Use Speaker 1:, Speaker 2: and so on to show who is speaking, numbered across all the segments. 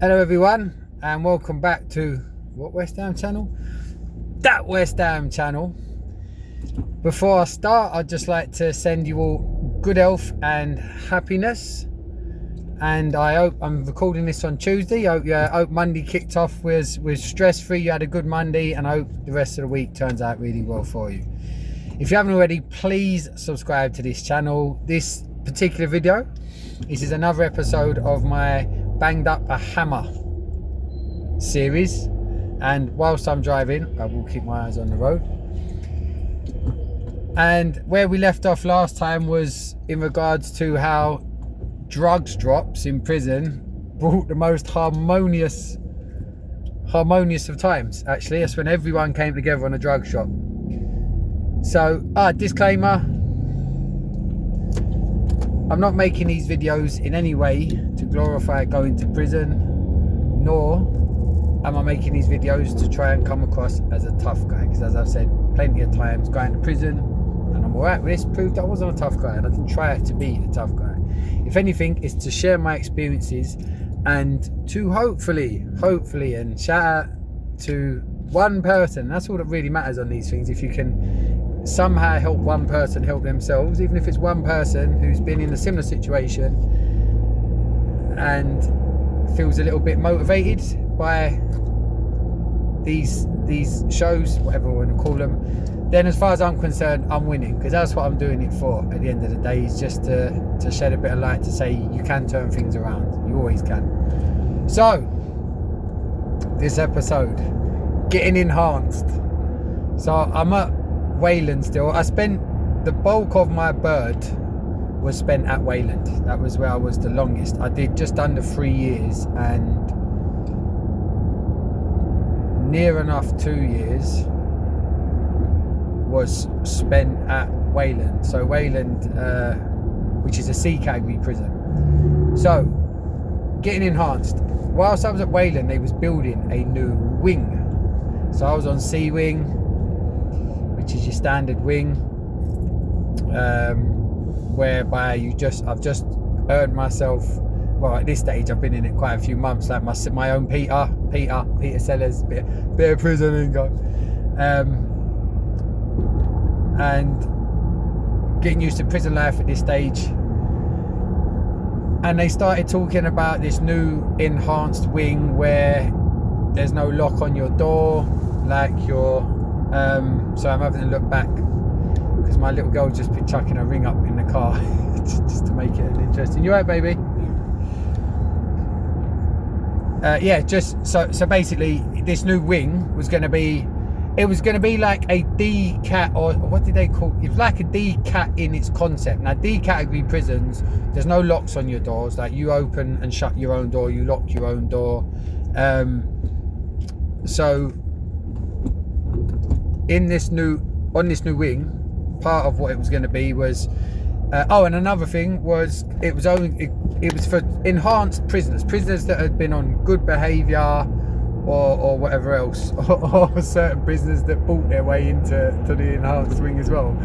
Speaker 1: Hello everyone, and welcome back to what West Ham channel? That West Ham channel. Before I start, I'd just like to send you all good health and happiness. And I hope I'm recording this on Tuesday. I hope Monday kicked off with stress-free. You had a good Monday, and I hope the rest of the week turns out really well for you. If you haven't already, please subscribe to this channel. This particular video, this is another episode of my Banged Up a Hammer series, and whilst I'm driving I will keep my eyes on the road. And where we left off last time was in regards to how drugs drops in prison brought the most harmonious of times. Actually, that's when everyone came together on a drug shop. So disclaimer, I'm not making these videos in any way to glorify going to prison, nor am I making these videos to try and come across as a tough guy, because as I've said plenty of times, going to prison, and I'm alright with this, proved I wasn't a tough guy, and I didn't try to be a tough guy. If anything, it's to share my experiences and to hopefully, and shout out to one person. That's all that really matters on these things. If you can somehow help one person help themselves, even if it's one person who's been in a similar situation and feels a little bit motivated by these shows, whatever we want to call them, then as far as I'm concerned, I'm winning, because that's what I'm doing it for at the end of the day, is just to shed a bit of light, to say you can turn things around, you always can. So this episode, getting enhanced. So I'm at Wayland still. I spent the bulk of my bird was spent at Wayland. That was where I was the longest. I did just under 3 years, and near enough 2 years was spent at Wayland. So Wayland, which is a C category prison. So getting enhanced. Whilst I was at Wayland, they was building a new wing. So I was on C wing, which is your standard wing, whereby I've just earned myself, well, at this stage I've been in it quite a few months, like my own Peter Sellers, bit of prison lingo, and getting used to prison life at this stage. And they started talking about this new enhanced wing where there's no lock on your door, like your so I'm having to look back because my little girl just been chucking a ring up in the car just to make it interesting. You alright, baby? Just so basically this new wing was going to be, it was going to be like a D cat, or what did they call it? It's like a D cat in its concept. Now D category prisons, there's no locks on your doors, like you open and shut your own door, you lock your own door. So on this new wing, part of what it was going to be was and another thing was it was for enhanced prisoners that had been on good behaviour or whatever else, or certain prisoners that bought their way into the enhanced wing as well.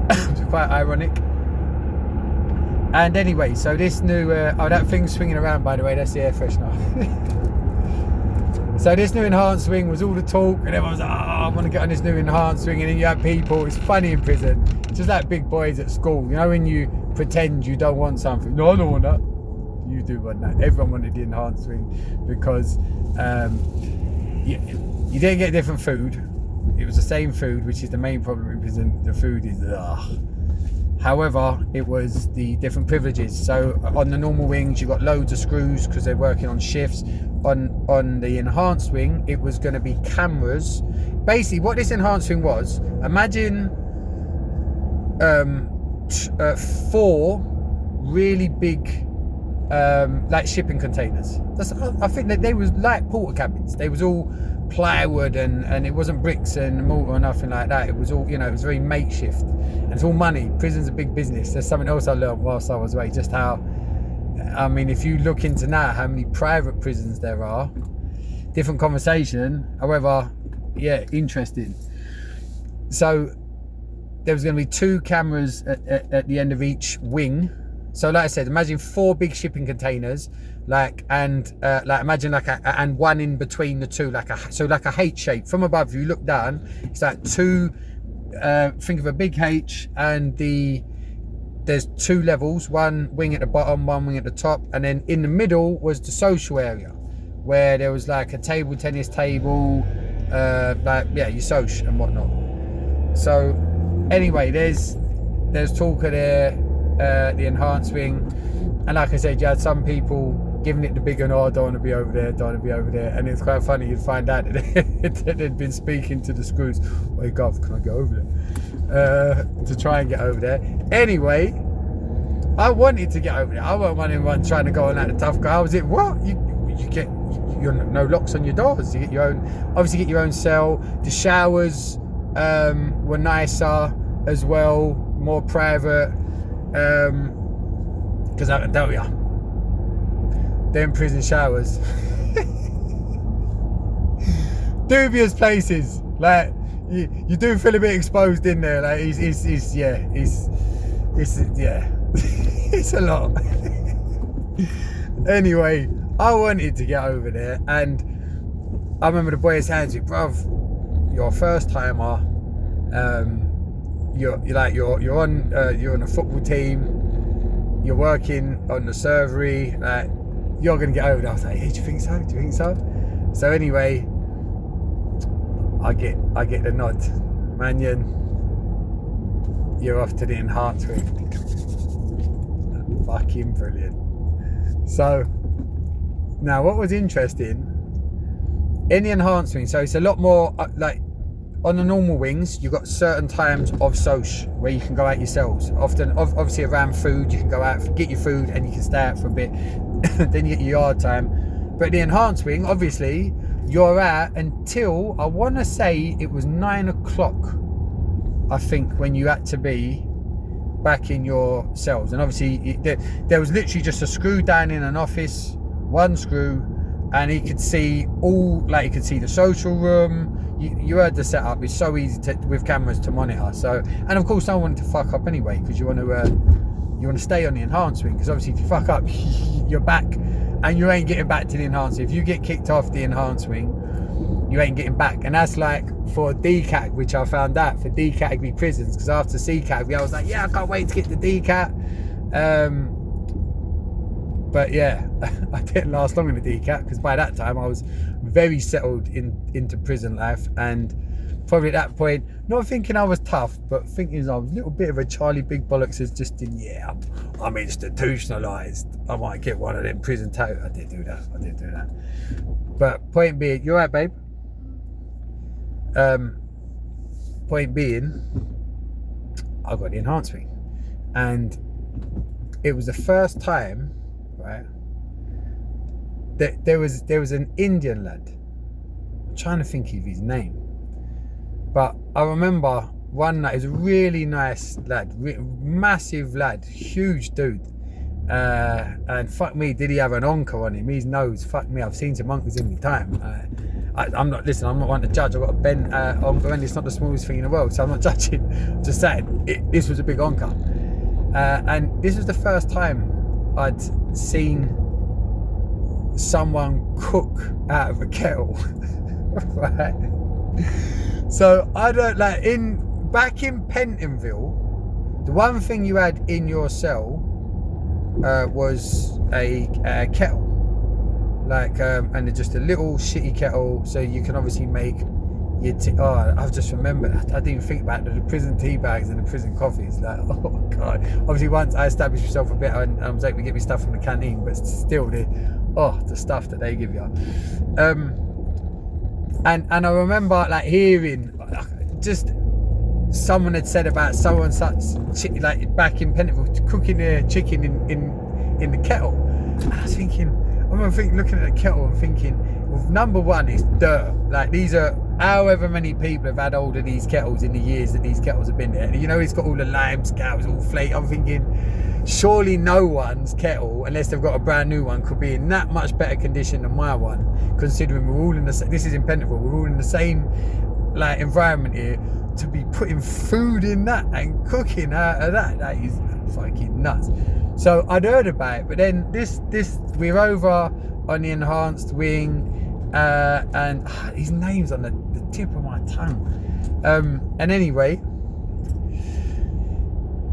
Speaker 1: It's quite ironic. And anyway, so this new that thing's swinging around, by the way, that's the air freshener. So this new enhanced wing was all the talk, and everyone was like, I want to get on this new enhanced wing. And then you have people, it's funny in prison, just like big boys at school, you know, when you pretend you don't want something. No, I don't want that. You do want that. Everyone wanted the enhanced wing because you didn't get different food. It was the same food, which is the main problem in prison. The food is However, it was the different privileges. So on the normal wings, you got loads of screws because they're working on shifts. On the enhanced wing, it was going to be cameras. Basically, what this enhanced wing was, imagine 4 really big like shipping containers. I think that they was like porter cabins. They was all plywood and it wasn't bricks and mortar or nothing like that. It was all, it was very makeshift, and it's all money. Prison's a big business. There's something else I learned whilst I was away, just how, I mean, if you look into now how many private prisons there are, different conversation, however, yeah, interesting. So there was going to be 2 cameras at the end of each wing, So like I said, imagine 4 big shipping containers, like, and like imagine like and one in between the two, like a H shape. From above, you look down, it's like 2. Think of a big H, and there's 2 levels, one wing at the bottom, one wing at the top, and then in the middle was the social area, where there was like a table tennis table, like your social and whatnot. So anyway, there's talker there, the enhanced wing, and like I said, you had some people giving it the big and I don't want to be over there, don't want to be over there, and it's quite funny. You'd find out that they'd been speaking to the screws. Hey Gov, can I get over there? To try and get over there. Anyway, I wanted to get over there. I wasn't one trying to go on like the tough guy. I was what? You get no locks on your doors. You get your own. Obviously, get your own cell. The showers were nicer as well, more private. Because I can tell you, them prison showers, dubious places. Like you do feel a bit exposed in there. Like it's it's a lot. Anyway, I wanted to get over there, and I remember the boys hands me, bruv, you're a first timer. You're on a football team. You're working on the servery. Like, you're gonna get over there. I was like, hey, do you think so? Do you think so? So anyway, I get the nod. Mannion, you're off to the enhanced wing. Fucking brilliant. So now, what was interesting in the enhanced wing? So it's a lot more like on the normal wings. You've got certain times of soch where you can go out yourselves. Often, obviously around food, you can go out, get your food, and you can stay out for a bit. Then you get your yard time. But the enhanced wing, obviously, you're out until, I want to say it was 9 o'clock, I think, when you had to be back in your cells. And obviously there was literally just a screw down in an office, one screw, and he could see all, like, you could see the social room. You heard the setup. It's so easy with cameras to monitor. So, and of course I wanted to fuck up anyway, because you want to stay on the enhanced wing, because obviously if you fuck up, you're back and you ain't getting back to the enhanced. If you get kicked off the enhanced wing, you ain't getting back. And that's like for D-Cat, which I found out for D-category prisons, because after C-category I was like, yeah, I can't wait to get to D-Cat. But yeah, I didn't last long in the D-Cat, because by that time I was very settled into prison life, and probably at that point not thinking I was tough, but thinking I was a little bit of a Charlie Big Bollocks, is just in, yeah, I'm institutionalised, I might get one of them prison toe. I did do that. But point being, you're right, babe. Point being, I got the enhanced wing, and it was the first time, right, that there was an Indian lad. I'm trying to think of his name, but I remember one night, he was a really nice lad, massive lad, huge dude, and fuck me, did he have an onker on him? His nose, fuck me, I've seen some uncles in my time. I'm not one to judge. I've got a bent onker, and it's not the smallest thing in the world, so I'm not judging. I'm just saying, this was a big onker, and this was the first time I'd seen someone cook out of a kettle. Right? So I don't like, back in Pentonville, the one thing you had in your cell was a kettle, like and just a little shitty kettle, so you can obviously make your I've just remembered, I didn't even think about the prison tea bags and the prison coffees. Like, oh god, obviously once I established myself a bit, and I was able to get me stuff from the canteen, but still the stuff that they give you. And I remember like hearing just someone had said about someone such like back in Pentonville cooking their chicken in the kettle. And I was thinking, I remember looking at the kettle and thinking, well, number one, it's dirt. Like, these are however many people have had hold of these kettles in the years that these kettles have been there. You know, it's got all the lime scales, all flake. I'm thinking, surely no one's kettle, unless they've got a brand new one, could be in that much better condition than my one, considering we're all in the same, this is in Pentonville, we're all in the same like environment here, to be putting food in that and cooking out of that is fucking nuts. So I'd heard about it, but then this we're over on the enhanced wing, and his name's on the tip of my tongue. And anyway,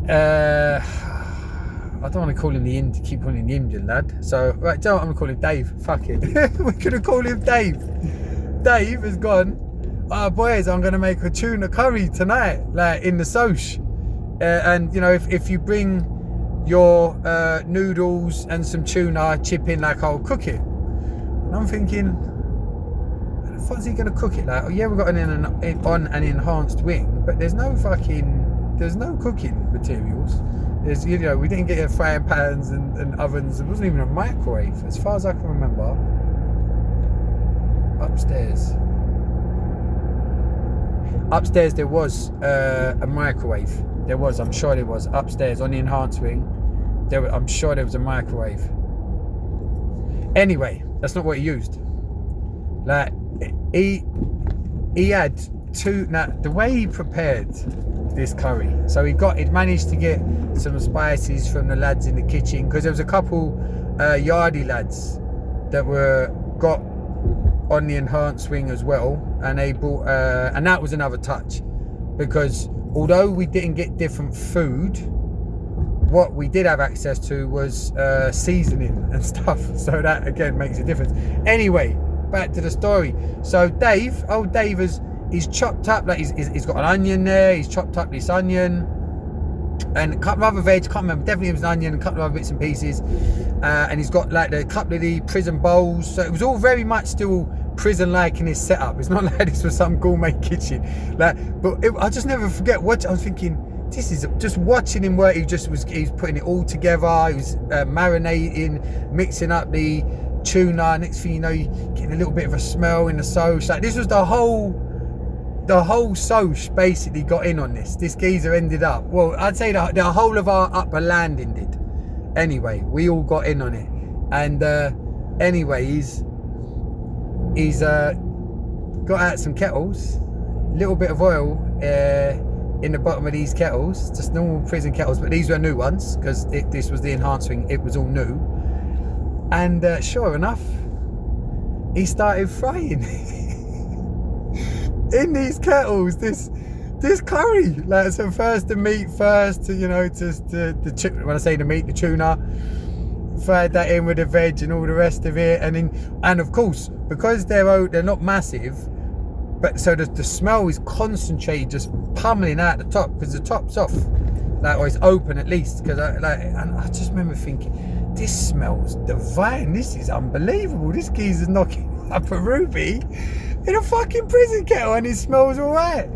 Speaker 1: I don't want to call him keep calling him the Indian lad. So right, don't I'm gonna call him Dave. Fuck it. We're gonna call him Dave. Dave has gone, oh boys, I'm gonna make a tuna curry tonight, like in the soch. And you know, if you bring your noodles and some tuna, chip in, like I'll cook it. And I'm thinking, how the fuck's he gonna cook it? Like, oh yeah, we've got on an enhanced wing, but there's no cooking materials. There's, you know, we didn't get frying pans and ovens. There wasn't even a microwave, as far as I can remember. Upstairs there was a microwave. I'm sure there was upstairs on the enhanced wing. I'm sure there was a microwave. Anyway, that's not what he used. Like he had two. Now the way he prepared this curry, so he'd managed to get some spices from the lads in the kitchen, because there was a couple yardie lads that got on the enhanced wing as well, and they brought and that was another touch, because although we didn't get different food, what we did have access to was seasoning and stuff, so that again makes a difference. Anyway, back to the story. So Dave he's chopped up, like he's got an onion there, he's chopped up this onion and a couple of other veg, can't remember, definitely it was an onion, a couple of other bits and pieces, and he's got like a couple of the prison bowls, so it was all very much still prison-like in his setup. It's not like this was some gourmet kitchen, like, but I just never forget what I was thinking. This is just watching him work. He was putting it all together. He was marinating, mixing up the tuna. Next thing you know, you're getting a little bit of a smell in the soch. Like, this was the whole soch basically got in on this. This geezer ended up, well, I'd say the whole of our upper landing did. Anyway, we all got in on it. And anyway, he's got out some kettles, little bit of oil in the bottom of these kettles, just normal prison kettles, but these were new ones because this was the enhanced wing, it was all new. And sure enough, he started frying in these kettles this curry. Like, so first the meat first, you know, just when I say the meat, the tuna, fried that in with the veg and all the rest of it, and of course, because they're not massive, but so the smell is concentrated, just pummeling out the top, because the top's off, like, or it's open at least, because and I just remember thinking, this smells divine, this is unbelievable, this geezer's knocking up a ruby in a fucking prison kettle and it smells all right.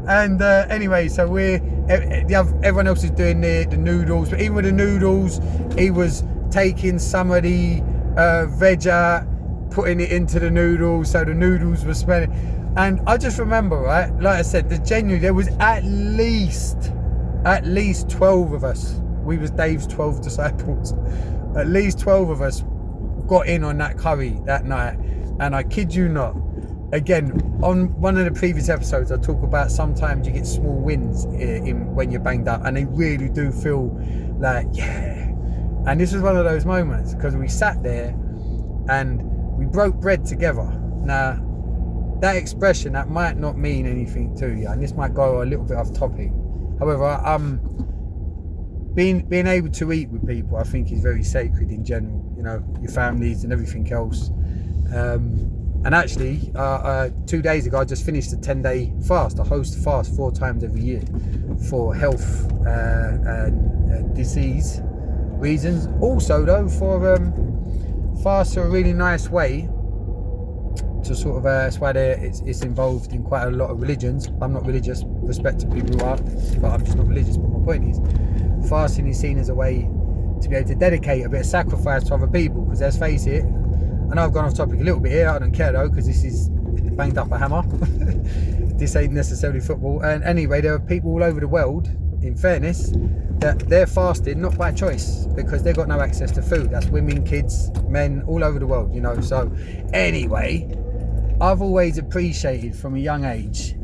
Speaker 1: And anyway, so everyone else is doing the noodles, but even with the noodles, he was taking some of the veg out, putting it into the noodles, so the noodles were smelling. And I just remember, right, like I said, there was at least 12 of us. We was Dave's 12 disciples. At least 12 of us got in on that curry that night. And I kid you not, again, on one of the previous episodes, I talk about sometimes you get small wins when you're banged up, and they really do feel like, yeah. And this was one of those moments, because we sat there and we broke bread together. Now, that expression, that might not mean anything to you, and this might go a little bit off topic. However, being able to eat with people, I think, is very sacred in general. You know, your families and everything else. And actually, 2 days ago, I just finished a 10-day fast. I host a fast 4 times every year for health and disease reasons. Also, though, for fasts are a really nice way to sort of, that's why it's involved in quite a lot of religions. I'm not religious, respect to people who are, but I'm just not religious. But my point is, fasting is seen as a way to be able to dedicate a bit of sacrifice to other people, because let's face it, I know I've gone off topic a little bit here, I don't care though, because this is banged up a hammer. This ain't necessarily football. And anyway, there are people all over the world, in fairness, that they're fasting not by choice, because they've got no access to food. That's women, kids, men, all over the world, you know. So anyway, I've always appreciated from a young age,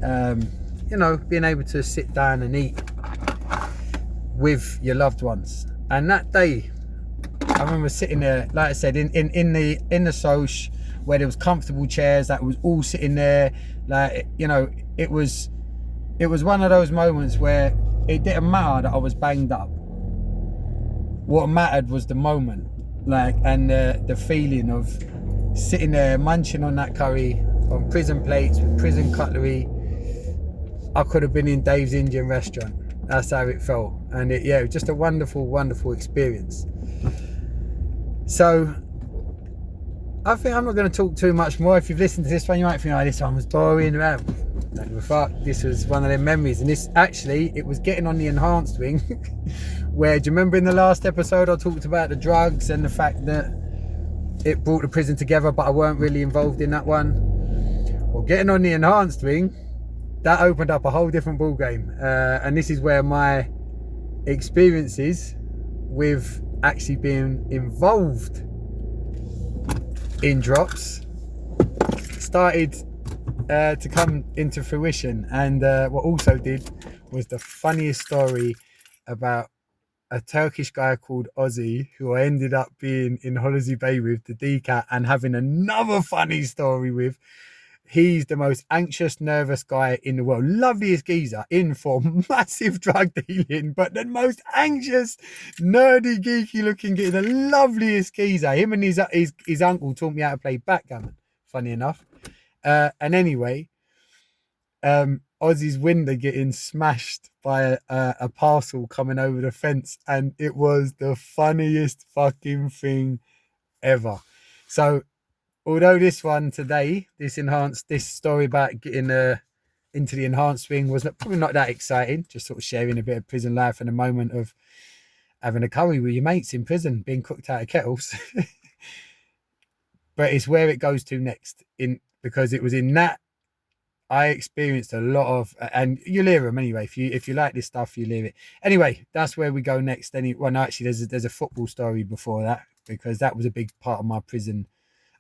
Speaker 1: you know, being able to sit down and eat with your loved ones. And that day I remember sitting there, like I said, in the soch where there was comfortable chairs that was all sitting there. Like, you know, it was one of those moments where it didn't matter that I was banged up. What mattered was the moment, like, and the feeling of sitting there munching on that curry on prison plates with prison cutlery. I could have been in Dave's Indian restaurant. That's how it felt. And it was just a wonderful, wonderful experience. So I think I'm not going to talk too much more. If you've listened to this one, you might think, oh, this one was boring. This was one of their memories. And this, actually, it was getting on the enhanced wing where, do you remember in the last episode I talked about the drugs and the fact that it brought the prison together, but I weren't really involved in that one? Well, getting on the enhanced wing, that opened up a whole different ball game. And this is where my experiences with actually being involved in drops started to come into fruition. And what also did was the funniest story about a Turkish guy called Ozzy, who I ended up being in Hollesley Bay with, the DCAT, and having another funny story with. He's the most anxious, nervous guy in the world. Loveliest geezer, in for massive drug dealing, but the most anxious, nerdy, geeky looking geezer. The loveliest geezer. Him and his uncle taught me how to play backgammon, funny enough. And anyway, Ozzy's window getting smashed by a parcel coming over the fence, and it was the funniest fucking thing ever. So, although this one today, this story about getting into the enhanced wing was probably not that exciting, just sort of sharing a bit of prison life and a moment of having a curry with your mates in prison, being cooked out of kettles. But it's where it goes to next, because it was in that I experienced a lot of, and you'll hear them anyway. If you like this stuff, you'll hear it. Anyway, that's where we go next. Well, no, actually, there's a football story before that, because that was a big part of my prison.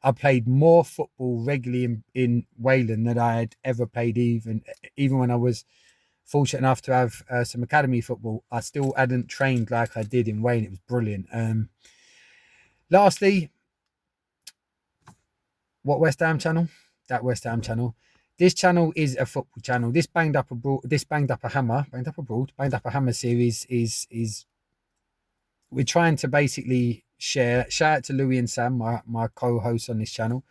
Speaker 1: I played more football regularly in Wayland than I had ever played, even when I was fortunate enough to have some academy football. I still hadn't trained like I did in Wayland. It was brilliant. Lastly, what West Ham channel? That West Ham channel. This channel is a football channel. This banged up a hammer series is we're trying to basically share. Shout out to Louis and Sam, my co-hosts on this channel.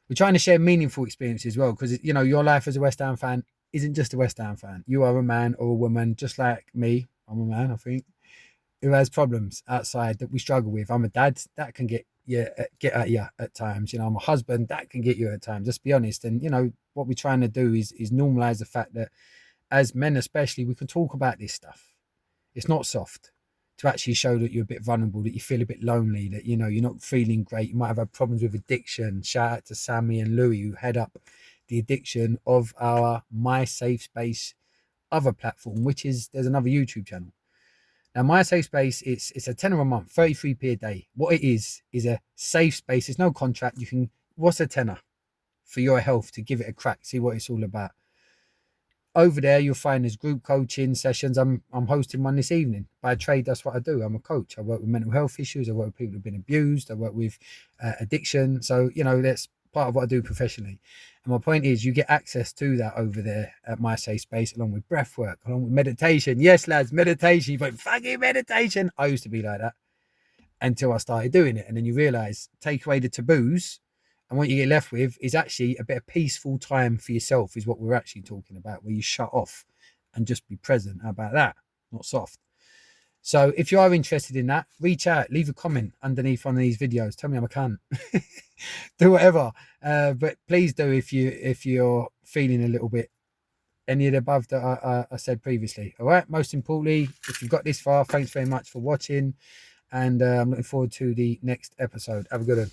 Speaker 1: We're trying to share meaningful experiences as well, because, you know, your life as a West Ham fan isn't just a West Ham fan. You are a man or a woman, just like me. I'm a man, I think, who has problems outside that we struggle with. I'm a dad, that can get at you at times. You know, I'm a husband, that can get you at times. Let's be honest. And, you know, what we're trying to do is normalize the fact that as men especially, we can talk about this stuff. It's not soft. To actually show that you're a bit vulnerable, that you feel a bit lonely, that, you know, you're not feeling great. You might have had problems with addiction. Shout out to Sammy and Louis, who head up the addiction of our My Safe Space other platform, which is, there's another YouTube channel. Now, My Safe Space, it's a tenner a month, 33p a day. What it is a safe space. There's no contract. What's a tenner for your health, to give it a crack, see what it's all about. Over there, you'll find there's group coaching sessions. I'm hosting one this evening. By trade, that's what I do. I'm a coach. I work with mental health issues. I work with people who've been abused. I work with addiction. So, you know, that's part of what I do professionally. And my point is, you get access to that over there at My Safe Space, along with breath work, along with meditation. Yes, lads, meditation. But fucking meditation. I used to be like that until I started doing it. And then you realise, take away the taboos, and what you get left with is actually a bit of peaceful time for yourself, is what we're actually talking about, where you shut off and just be present. How about that? Not soft. So if you are interested in that, reach out, leave a comment underneath one of these videos. Tell me I'm a cunt. Do whatever. But please do, if you're feeling a little bit any of the above that I said previously. All right. Most importantly, if you've got this far, thanks very much for watching. And I'm looking forward to the next episode. Have a good one.